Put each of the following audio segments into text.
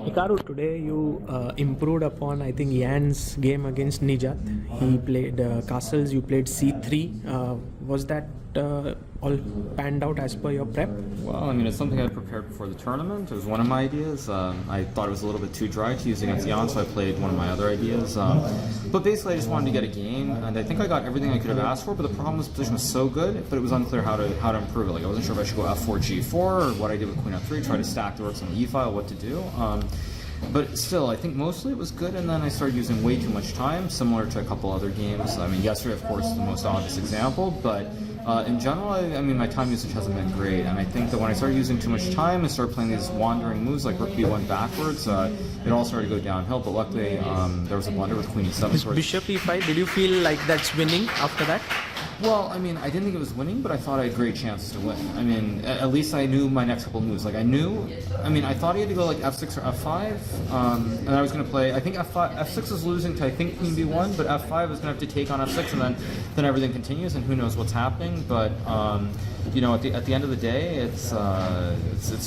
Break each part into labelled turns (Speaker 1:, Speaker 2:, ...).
Speaker 1: Hikaru, today you improved upon, I think, Yan's game against Nijat. He played castles, you played c3. Was that all panned out as per your prep?
Speaker 2: Well, I mean, it's something I prepared before the tournament. It was one of my ideas. I thought it was a little bit too dry to use against Yan, so I played one of my other ideas. But basically, I just wanted to get a game, and I think I got everything I could have asked for, but the problem was the position was so good, but it was unclear how to improve it. Like, I wasn't sure if I should go f4, g4, or what I did with queen f3, try to stack the rooks on the e-file, what to do. But still, I think mostly it was good, and then I started using way too much time, similar to a couple other games. I mean, yesterday, of course, is the most obvious example, but in general, I mean, my time usage hasn't been great, and I think that when I started using too much time and started playing these wandering moves like rook b1 backwards, it all started to go downhill, but luckily there was a blunder with queen e7.
Speaker 1: Bishop e5, did you feel like that's winning after that?
Speaker 2: Well, I mean, I didn't think it was winning, but I thought I had great chances to win. I mean, at least I knew my next couple of moves. Like, I thought he had to go like f6 or f5, and I was going to play, I think f6 is losing to, I think, queen b1, but f5 is going to have to take on f6, and then everything continues, and who knows what's happening. But, you know, at the end of the day, it's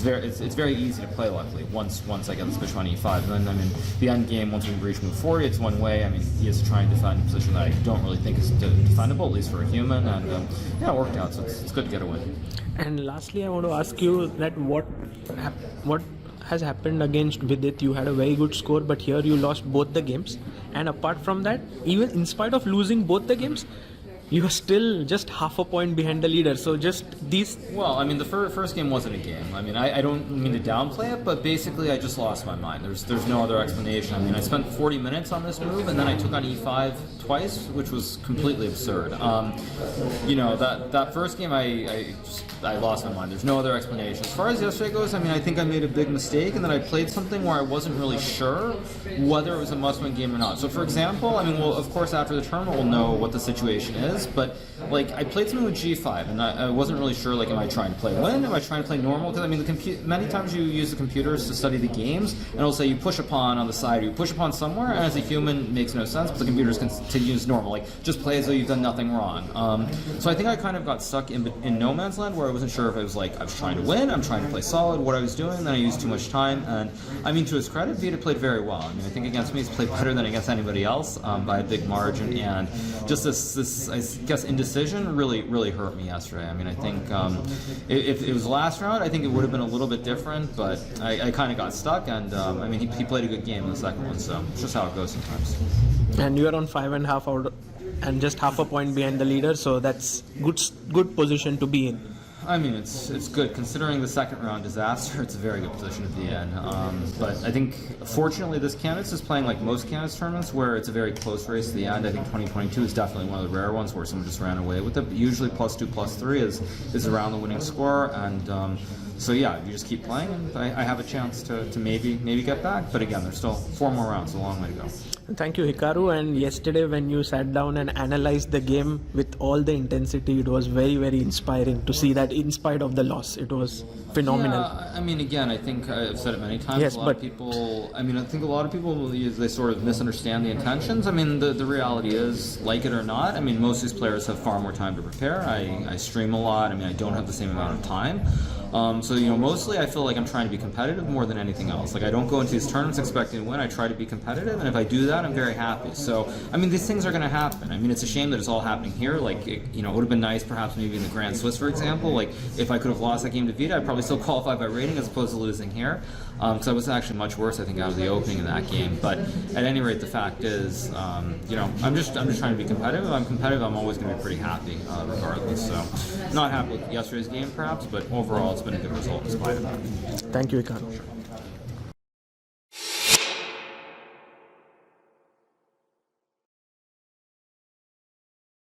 Speaker 2: very easy to play, luckily, once I get this bishop on e5. And then, I mean, the end game, once we breach move 40, it's one way. I mean, he is trying to defend a position that I don't really think is defendable, at least for a human, and yeah, it worked out, so it's good to get a win.
Speaker 1: And lastly, I want to ask you that what has happened against Vidit? You had a very good score, but here you lost both the games, and apart from that, even in spite of losing both the games, you are still just half a point behind the leader. So just these...
Speaker 2: Well, I mean, the first game wasn't a game. I mean, I don't mean to downplay it, but basically I just lost my mind. There's no other explanation. I mean, I spent 40 minutes on this move, and then I took on e5 twice, which was completely absurd. You know, that first game, I lost my mind. There's no other explanation. As far as yesterday goes, I mean, I think I made a big mistake, and then I played something where I wasn't really sure whether it was a must-win game or not. So, for example, I mean, well, of course, after the tournament, we'll know what the situation is. But like, I played something with g5, and I wasn't really sure, like, am I trying to play win? Am I trying to play normal? Because I mean, many times you use the computers to study the games, and it'll say you push a pawn on the side, or you push a pawn somewhere, and as a human, it makes no sense, but the computers can use normal, like, just play as though you've done nothing wrong. So I think I kind of got stuck in no man's land, where I wasn't sure if I was like, I was trying to win, I'm trying to play solid, what I was doing, then I used too much time, and I mean, to his credit, Vidit played very well. I mean, I think against me, he's played better than against anybody else, by a big margin, and just this I guess, indecision really hurt me yesterday. I mean, I think if it was the last round, I think it would have been a little bit different, but I kind of got stuck, and I mean, he played a good game in the second one, so it's just how it goes sometimes.
Speaker 1: And you are on 5.5 out and just half a point behind the leader, so that's good position to be in.
Speaker 2: I mean, it's good. Considering the second round disaster, it's a very good position at the end. But I think, fortunately, this candidates is playing like most candidates tournaments, where it's a very close race at the end. I think 2022 is definitely one of the rare ones where someone just ran away with it. But usually +2, +3 is around the winning score. And so yeah, you just keep playing, and I have a chance to maybe get back. But again, there's still 4 more rounds, a long way to go.
Speaker 1: Thank you, Hikaru. And yesterday, when you sat down and analyzed the game with all the intensity, it was very, very inspiring to see that in spite of the loss, it was phenomenal.
Speaker 2: Yeah, I mean, again, I think I've said it many times.
Speaker 1: Yes,
Speaker 2: a lot of people, I mean, I think a lot of people, they sort of misunderstand the intentions. I mean, the reality is, like it or not, I mean, most of these players have far more time to prepare. I stream a lot. I mean, I don't have the same amount of time. So, you know, mostly I feel like I'm trying to be competitive more than anything else. Like, I don't go into these tournaments expecting to win. I try to be competitive, and if I do that, I'm very happy. So, I mean, these things are going to happen. I mean, it's a shame that it's all happening here. Like, you know, it would have been nice perhaps maybe in the Grand Swiss, for example. Like, if I could have lost that game to Vidit, I'd probably still qualify by rating as opposed to losing here. Because I was actually much worse, I think, out of the opening in that game. But at any rate, the fact is, you know, I'm just trying to be competitive. If I'm competitive, I'm always going to be pretty happy, regardless. So, not happy with yesterday's game, perhaps, but overall, it's been a good result in spite of that.
Speaker 1: Thank you, Hikaru.